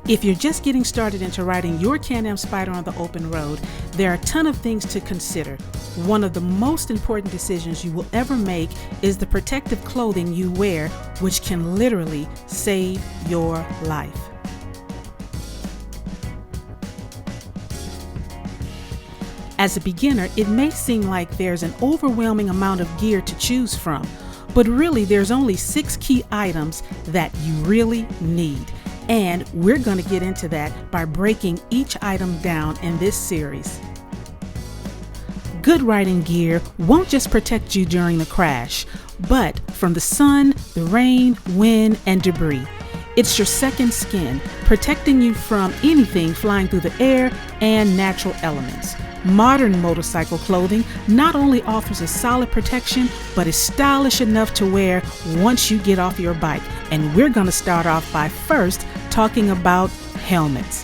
If you're just getting started into riding your Can-Am Spyder on the open road, there are a ton of things to consider. One of the most important decisions you will ever make is the protective clothing you wear, which can literally save your life. As a beginner, it may seem like there's an overwhelming amount of gear to choose from, but really there's only 6 key items that you really need. And we're going to get into that by breaking each item down in this series. Good riding gear won't just protect you during the crash, but from the sun, the rain, wind, and debris. It's your second skin, protecting you from anything flying through the air and natural elements. Modern motorcycle clothing not only offers a solid protection, but is stylish enough to wear once you get off your bike. And we're going to start off by first talking about helmets.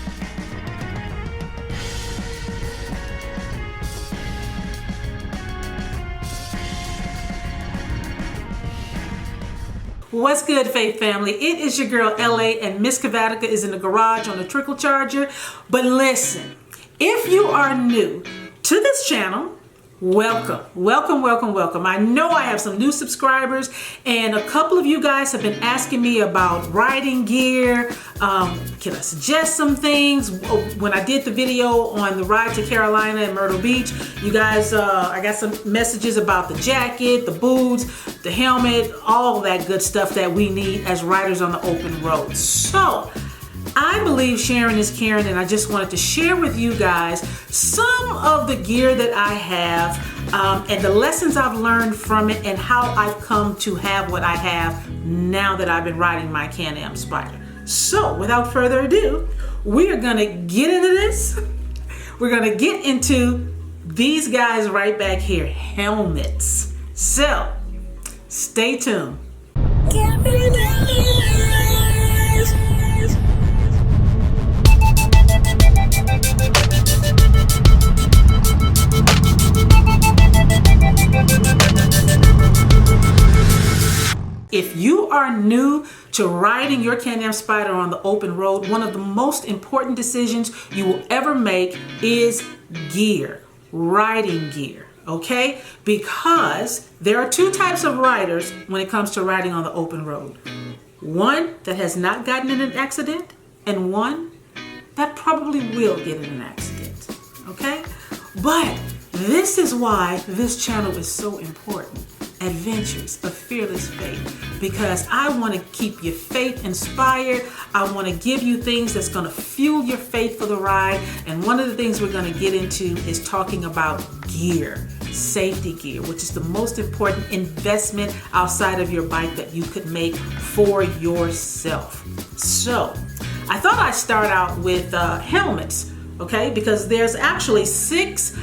What's good, Faith family? It is your girl LA, and Miss Kavatica is in the garage on the trickle charger. But listen, if you are new to this channel, welcome. I know I have some new subscribers, and a couple of you guys have been asking me about riding gear. Can I suggest some things? When I did the video on the ride to Carolina and Myrtle Beach, you guys, I got some messages about the jacket, the boots, the helmet, all that good stuff that we need as riders on the open road. So I believe sharing is caring, and I just wanted to share with you guys some of the gear that I have and the lessons I've learned from it and how I've come to have what I have now that I've been riding my Can-Am Spyder. So without further ado, we are gonna get into this. We're gonna get into these guys right back here, helmets. So stay tuned. If you are new to riding your Can-Am Spyder on the open road, one of the most important decisions you will ever make is gear, riding gear, okay? Because there are 2 types of riders when it comes to riding on the open road. One that has not gotten in an accident, and one that probably will get in an accident, okay? But this is why this channel is so important. Adventures of Fearless Faith, because I want to keep your faith inspired. I want to give you things that's going to fuel your faith for the ride. And one of the things we're going to get into is talking about gear, safety gear, which is the most important investment outside of your bike that you could make for yourself. So I thought I'd start out with helmets, okay? Because there's actually 6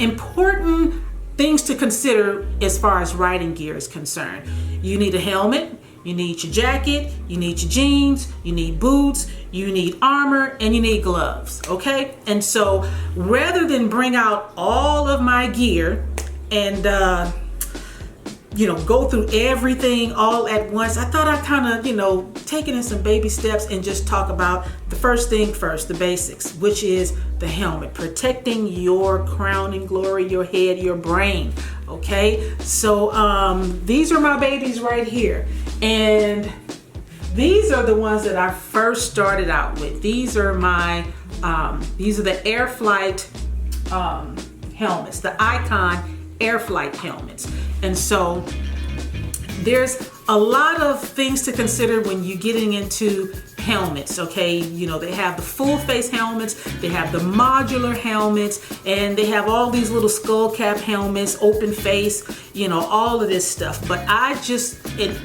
important things to consider as far as riding gear is concerned. You need a helmet, you need your jacket, you need your jeans, you need boots, you need armor, and you need gloves, okay? And so rather than bring out all of my gear and go through everything all at once, I thought I'd kind of, take it in some baby steps and just talk about the first thing first, the basics, which is the helmet, protecting your crown and glory, your head, your brain, okay? So these are my babies right here. And these are the ones that I first started out with. These are these are the Air Flight helmets, the Icon Air Flight helmets. And so there's a lot of things to consider when you're getting into helmets, okay? They have the full face helmets, they have the modular helmets, and they have all these little skull cap helmets, open face, all of this stuff. But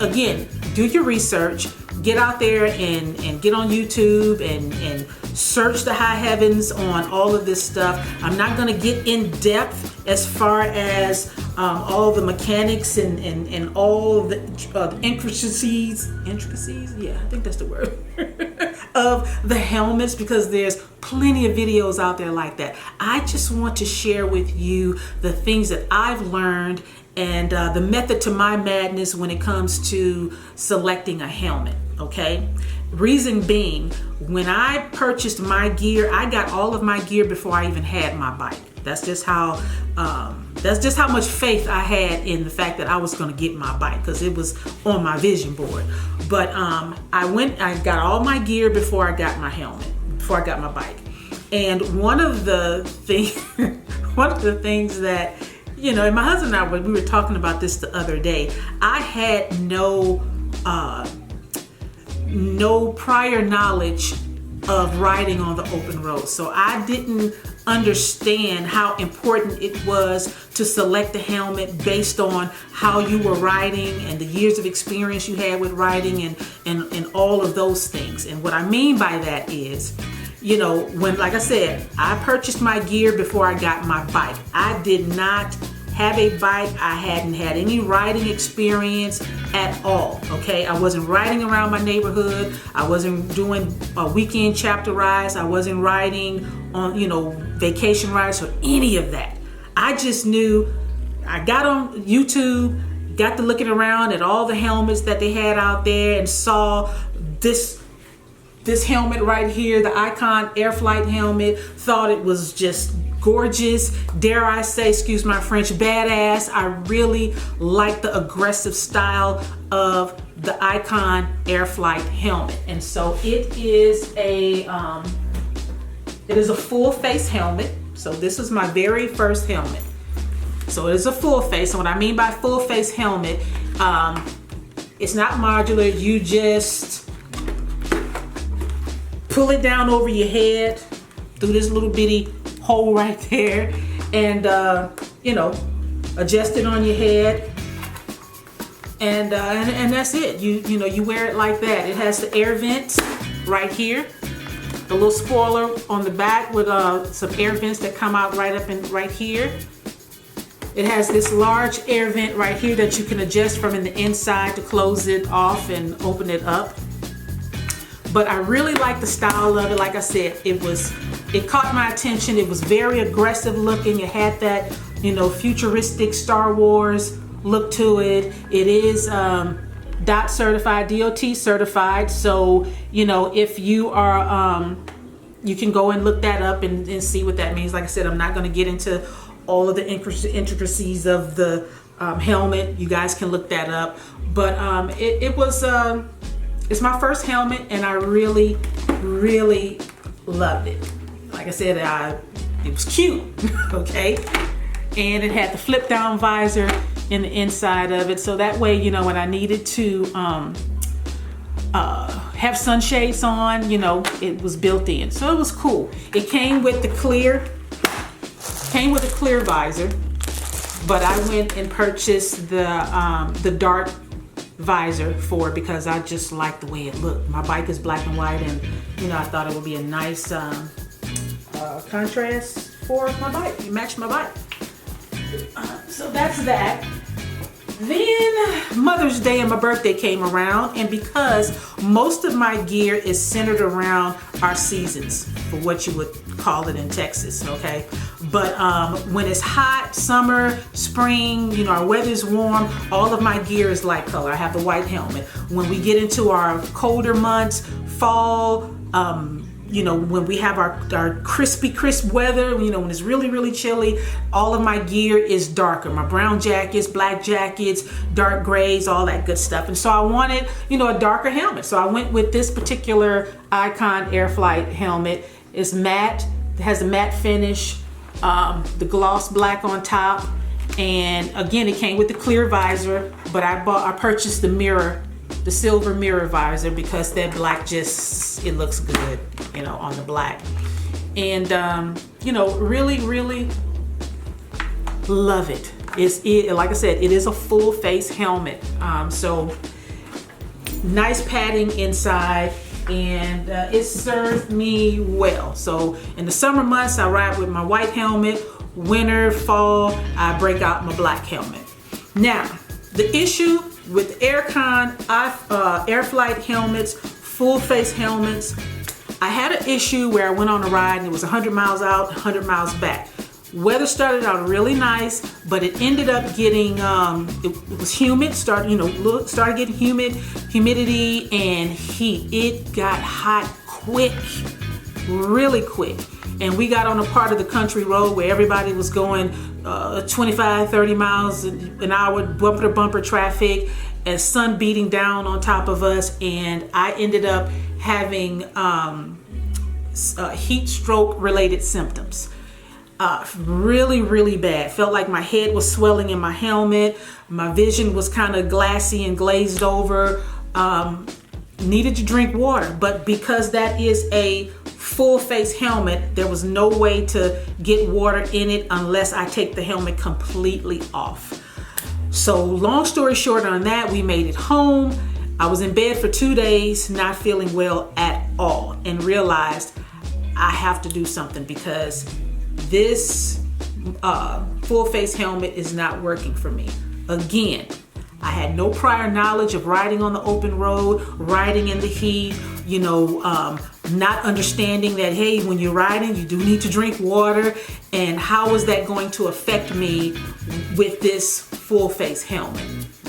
again, do your research, get out there and get on YouTube and search the high heavens on all of this stuff. I'm not going to get in depth as far as all the mechanics and all the intricacies, yeah, I think that's the word, of the helmets, because there's plenty of videos out there like that. I just want to share with you the things that I've learned and the method to my madness when it comes to selecting a helmet, okay? Reason being, when I purchased my gear, I got all of my gear before I even had my bike. That's just how much faith I had in the fact that I was going to get my bike, because it was on my vision board. But I got all my gear before I got my helmet, before I got my bike. And one of the things that, you know, and my husband and I, we were talking about this the other day. I had no prior knowledge of riding on the open road. So I didn't understand how important it was to select a helmet based on how you were riding and the years of experience you had with riding and all of those things. And what I mean by that is, you know, when, like I said, I purchased my gear before I got my bike. I did not have a bike. I hadn't had any riding experience at all. Okay, I wasn't riding around my neighborhood. I wasn't doing weekend chapter rides. I wasn't riding on, you know, vacation rides or any of that. I just knew. I got on YouTube, got to looking around at all the helmets that they had out there, and saw this helmet right here, the Icon Air Flight helmet. Thought it was just gorgeous, dare I say, excuse my French, badass. I really like the aggressive style of the Icon Air Flight helmet. And so it is a full face helmet. So this is my very first helmet. So it is a full face. And what I mean by full face helmet, it's not modular. You just pull it down over your head through this little bitty hole right there, and you know, adjust it on your head, and that's it. You know, you wear it like that. It has the air vents right here, the little spoiler on the back with some air vents that come out right up and right here. It has this large air vent right here that you can adjust from in the inside to close it off and open it up. But I really like the style of it. Like I said, it caught my attention. It was very aggressive looking. It had that, you know, futuristic Star Wars look to it. It is DOT certified. So, you know, if you are, you can go and look that up and see what that means. Like I said, I'm not going to get into all of the intricacies of the helmet. You guys can look that up. But it's my first helmet, and I really, really loved it. Like I said, it was cute, okay? And it had the flip down visor in the inside of it. So that way, you know, when I needed to have sunshades on, you know, it was built in. So it was cool. It came with the clear visor, but I went and purchased the dark visor for it because I just like the way it looked. My bike is black and white, and you know, I thought it would be a nice contrast for my bike. You match my bike. So that's that. Then Mother's Day and my birthday came around, and because most of my gear is centered around our seasons, for what you would call it in Texas, okay? But when it's hot, summer, spring, you know, our weather's warm, all of my gear is light color. I have the white helmet. When we get into our colder months, fall, you know, when we have our crisp weather, you know, when it's really, really chilly, all of my gear is darker. My brown jackets, black jackets, dark grays, all that good stuff. And so I wanted, you know, a darker helmet. So I went with this particular Icon Air Flight helmet. It's matte, it has a matte finish, the gloss black on top. And again, it came with the clear visor, but I purchased the mirror, the silver mirror visor, because that black it looks good, you know, on the black. And you know, really, really love it. Like I said, it is a full face helmet. So nice padding inside, and it served me well. So in the summer months, I ride with my white helmet. Winter, fall, I break out my black helmet. Now, the issue with Aircon Air Flight helmets, full face helmets, I had an issue where I went on a ride and it was 100 miles out, 100 miles back. Weather started out really nice, but it ended up getting, it was humid, started getting humidity and heat. It got hot quick, really quick. And we got on a part of the country road where everybody was going 25, 30 miles an hour, bumper to bumper traffic, and sun beating down on top of us. And I ended up having heat stroke related symptoms. Really, really bad. Felt like my head was swelling in my helmet. My vision was kind of glassy and glazed over. Needed to drink water, but because that is a full face helmet, there was no way to get water in it unless I take the helmet completely off. So long story short on that, we made it home. I was in bed for 2 days, not feeling well at all, and realized I have to do something because this full face helmet is not working for me. Again, I had no prior knowledge of riding on the open road, riding in the heat, not understanding that, hey, when you're riding, you do need to drink water. And how was that going to affect me with this full face helmet?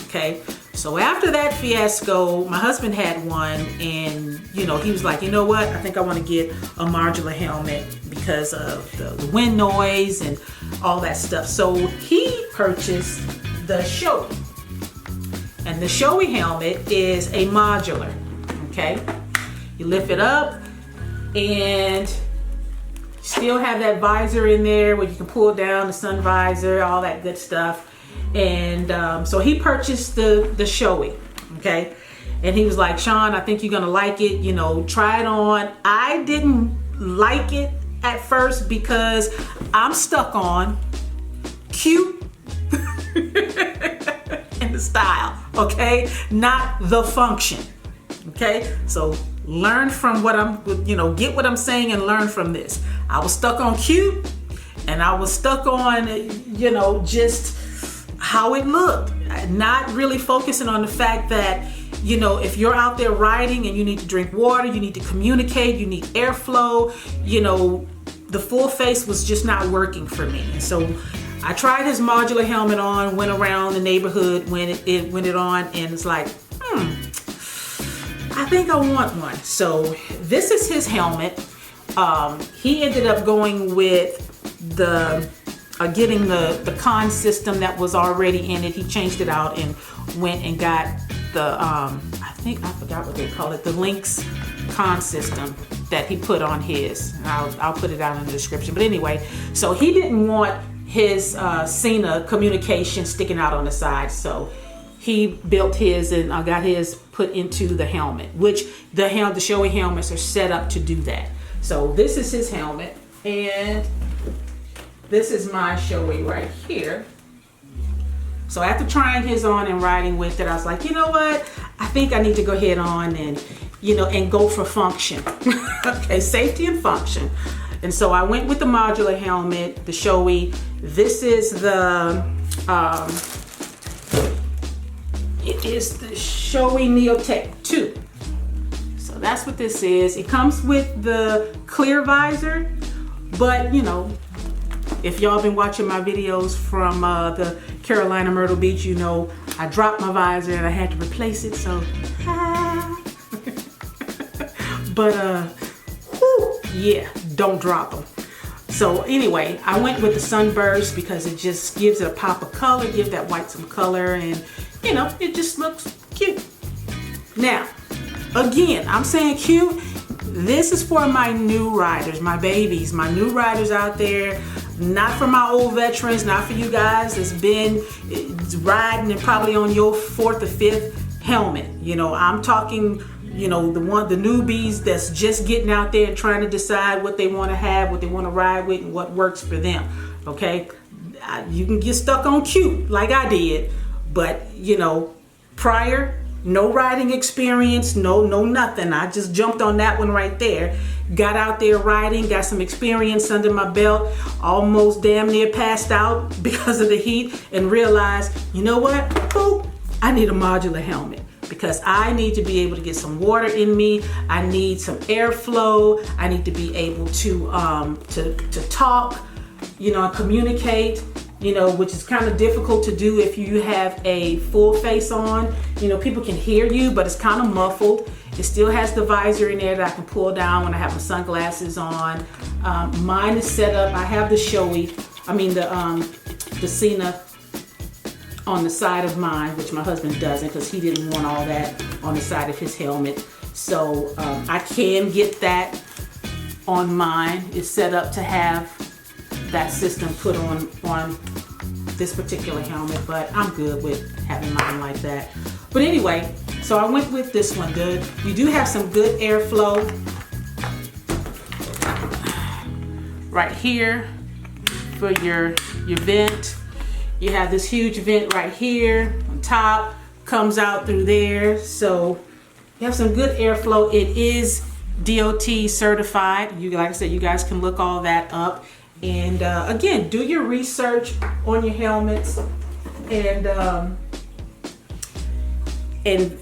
Okay. So after that fiasco, my husband had one, and he was like, you know what? I think I want to get a modular helmet because of the wind noise and all that stuff. So he purchased the Shoei. And the Shoei helmet is a modular, okay? You lift it up and still have that visor in there where you can pull down the sun visor, all that good stuff. And so he purchased the Shoei, okay? And he was like, Sean, I think you're gonna like it, try it on. I didn't like it at first because I'm stuck on cute and the style, okay? Not the function, okay? So learn from what get what I'm saying and learn from this. I was stuck on cute, and I was stuck on, just how it looked, not really focusing on the fact that, if you're out there riding and you need to drink water, you need to communicate, you need airflow, the full face was just not working for me. And so I tried his modular helmet on, went around the neighborhood, went it on, and it's like, I think I want one. So this is his helmet. He ended up going with getting the con system that was already in it. He changed it out and went and got the, I forgot what they call it, the Lynx con system that he put on his. And I'll put it down in the description. But anyway, so he didn't want his Cena communication sticking out on the side. So he built his and got his put into the helmet, which the Shoei helmets are set up to do that. So this is his helmet, and this is my Shoei right here. So after trying his on and riding with it, I was like, you know what? I think I need to go ahead on and go for function. Okay, safety and function. And so I went with the modular helmet, the Shoei. This is it is the Shoei Neotech 2. So that's what this is. It comes with the clear visor, but if y'all been watching my videos from the Carolina Myrtle Beach, I dropped my visor and I had to replace it. So, but yeah, don't drop them. So anyway, I went with the Sunburst because it just gives it a pop of color, give that white some color, and it just looks cute. Now, again, I'm saying cute. This is for my new riders, my babies, my new riders out there. Not for my old veterans, not for you guys that's been riding and probably on your 4th or 5th helmet. I'm talking, the newbies that's just getting out there and trying to decide what they want to have, what they want to ride with, and what works for them. Okay, you can get stuck on cute like I did, but prior, no riding experience, no nothing. I just jumped on that one right there. Got out there riding, got some experience under my belt, almost damn near passed out because of the heat, and realized, you know what? Boop, I need a modular helmet because I need to be able to get some water in me. I need some airflow. I need to be able to talk. communicate, which is kind of difficult to do if you have a full face on. People can hear you, but it's kind of muffled. It still has the visor in there that I can pull down when I have my sunglasses on. Mine is set up. I have the the Cena on the side of mine, which my husband doesn't because he didn't want all that on the side of his helmet. So I can get that on mine. It's set up to have that system put on this particular helmet, but I'm good with having mine like that. But anyway, so I went with this one. You do have some good airflow right here for your vent. You have this huge vent right here on top, comes out through there. So you have some good airflow. It is DOT certified. Like I said, you guys can look all that up. And again, do your research on your helmets and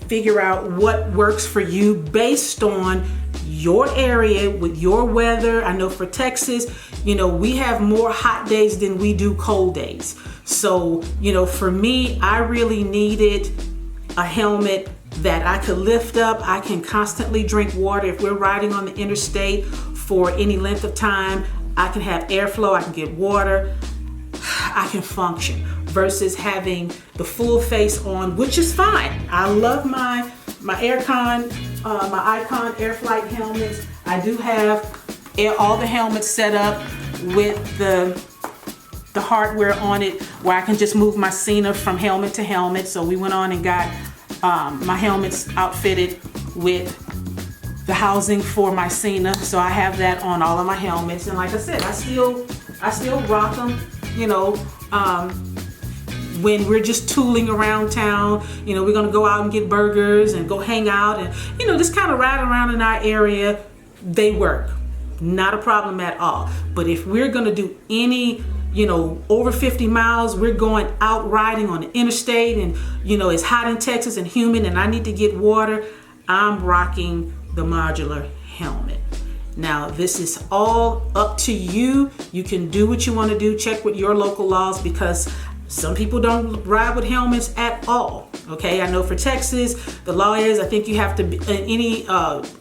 figure out what works for you based on your area with your weather. I know for Texas, we have more hot days than we do cold days. So, for me, I really needed a helmet that I could lift up. I can constantly drink water. If we're riding on the interstate for any length of time, I can have airflow, I can get water, I can function, versus having the full face on, which is fine. I love my Icon Air Flight helmets. I do have all the helmets set up with the hardware on it where I can just move my Cena from helmet to helmet. So we went on and got my helmets outfitted with the housing for my Cena. So I have that on all of my helmets. And like I said, I still rock them, when we're just tooling around town. We're gonna go out and get burgers and go hang out and, just kind of ride around in our area. They work, not a problem at all. But if we're gonna do any, over 50 miles, we're going out riding on the interstate and, it's hot in Texas and humid and I need to get water, I'm rocking the modular helmet. Now, this is all up to you. You can do what you want to do. Check with your local laws because some people don't ride with helmets at all. Okay, I know for Texas, the law is I think you have to be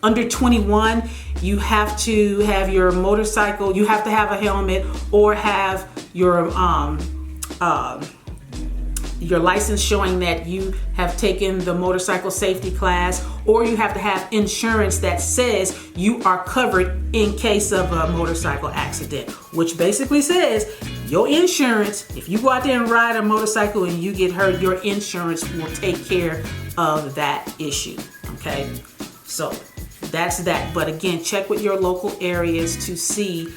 under 21, you have to have your motorcycle, you have to have a helmet or have your license showing that you have taken the motorcycle safety class, or you have to have insurance that says you are covered in case of a motorcycle accident, which basically says your insurance, if you go out there and ride a motorcycle and you get hurt, your insurance will take care of that issue. Okay, so that's that. But again, check with your local areas to see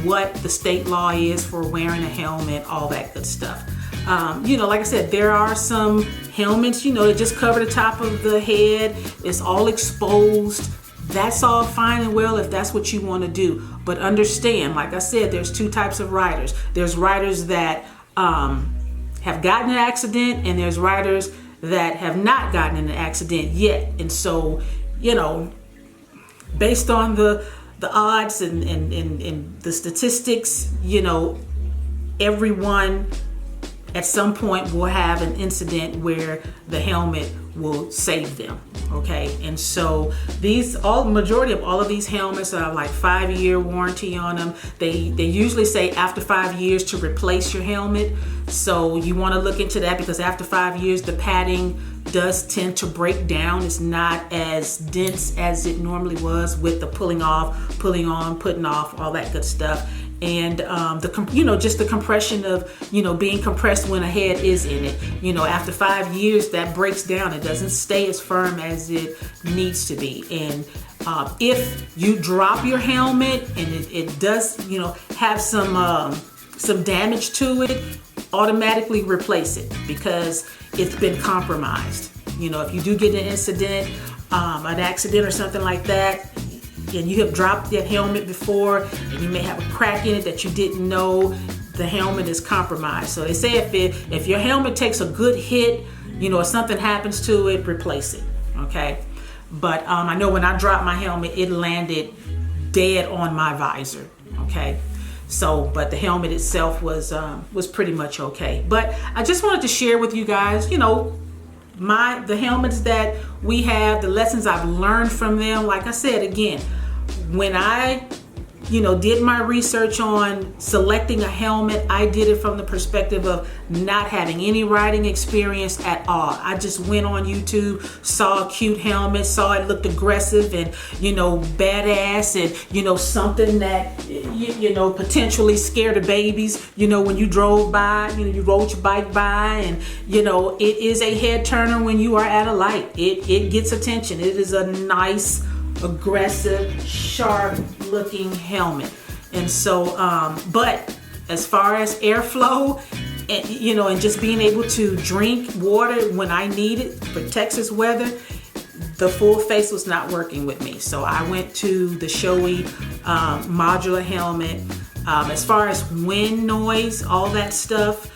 what the state law is for wearing a helmet, all that good stuff. Like I said, there are some helmets, that just cover the top of the head. It's all exposed. That's all fine and well if that's what you want to do. But understand, like I said, there's two types of riders. There's riders that have gotten an accident, and there's riders that have not gotten in an accident yet. And so, based on the odds and the statistics, everyone at some point will have an incident where the helmet will save them. Okay, and so majority of all of these helmets are like 5-year warranty on them. They usually say after 5 years to replace your helmet. So you want to look into that because after 5 years, the padding does tend to break down. It's not as dense as it normally was with the pulling off, pulling on, putting off, all that good stuff. And just the compression of being compressed when a head is in it. After 5 years, that breaks down. It doesn't stay as firm as it needs to be. And if you drop your helmet and it does have some damage to it, automatically replace it because it's been compromised. If you do get an incident, an accident or something like that, and you have dropped that helmet before and you may have a crack in it that you didn't know, the helmet is compromised. So they say if your helmet takes a good hit, if something happens to it, replace it. Okay, but I know when I dropped my helmet, it landed dead on my visor. Okay, So, but the helmet itself was pretty much okay. But I just wanted to share with you guys, you know, the helmets that we have, the lessons I've learned from them. Like I said, again, when I did my research on selecting a helmet, I did it from the perspective of not having any riding experience at all. I just went on YouTube, saw a cute helmet, saw it looked aggressive and, badass, and, something that, potentially scared the babies, when you drove by, you rode your bike by, and, it is a head turner when you are at a light. It gets attention. It is a nice, aggressive, sharp looking helmet. And so but as far as airflow and just being able to drink water when I need it for Texas weather, the full face was not working with me. So I went to the Shoei modular helmet. As far as wind noise, all that stuff,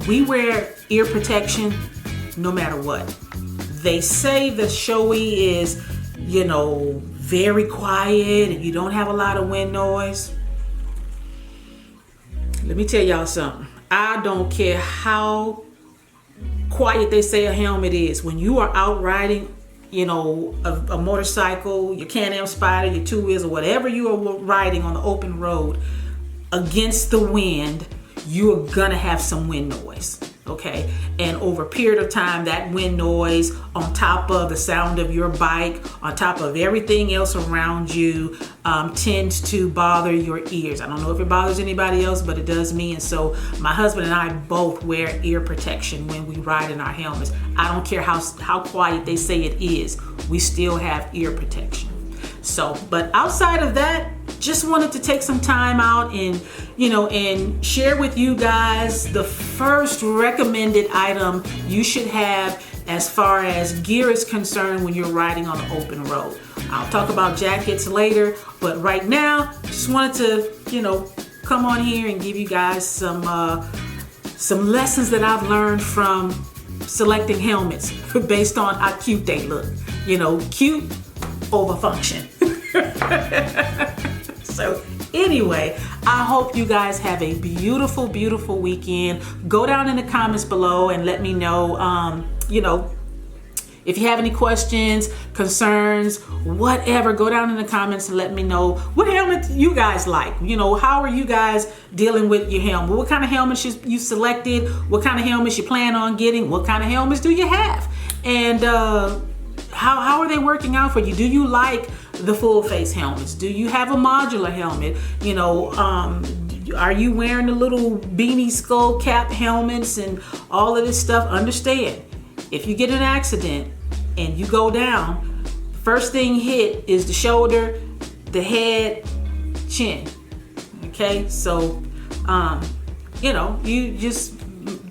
we wear ear protection no matter what. They say the Shoei is very quiet and you don't have a lot of wind noise. Let me tell y'all something. I don't care how quiet they say a helmet is. When you are out riding, a motorcycle, your Can-Am Spyder, your two wheels, or whatever you are riding on the open road against the wind, you are gonna have some wind noise. Okay, and over a period of time, that wind noise on top of the sound of your bike, on top of everything else around you, tends to bother your ears. I don't know if it bothers anybody else, but it does me. And so my husband and I both wear ear protection when we ride in our helmets. I don't care how quiet they say it is, we still have ear protection. So, but outside of that, just wanted to take some time out and, and share with you guys the first recommended item you should have as far as gear is concerned when you're riding on the open road. I'll talk about jackets later, but right now, just wanted to, come on here and give you guys some lessons that I've learned from selecting helmets based on how cute they look. Cute over function. So anyway, I hope you guys have a beautiful, beautiful weekend. Go down in the comments below and let me know, if you have any questions, concerns, whatever, go down in the comments and let me know what helmet you guys like. How are you guys dealing with your helmet? What kind of helmets you selected? What kind of helmets you plan on getting? What kind of helmets do you have? And how are they working out for you? Do you like the full face helmets? Do you have a modular helmet? Are you wearing the little beanie skull cap helmets and all of this stuff? Understand, if you get in an accident and you go down, first thing hit is the shoulder, the head, chin. Okay, so you just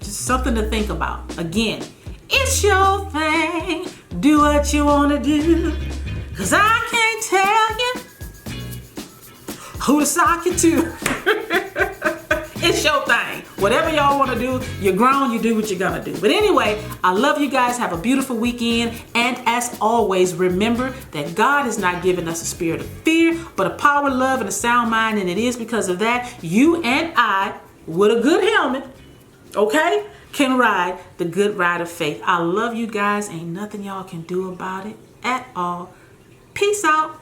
something to think about. Again, it's your thing. Do what you want to do, 'cause I can't tell you who to sock it to. It's your thing. Whatever y'all want to do, you're grown, you do what you're gonna do. But anyway, I love you guys. Have a beautiful weekend. And as always, remember that God has not given us a spirit of fear, but a power, love, and a sound mind. And it is because of that, you and I, with a good helmet, okay, can ride the good ride of faith. I love you guys. Ain't nothing y'all can do about it at all. Peace out.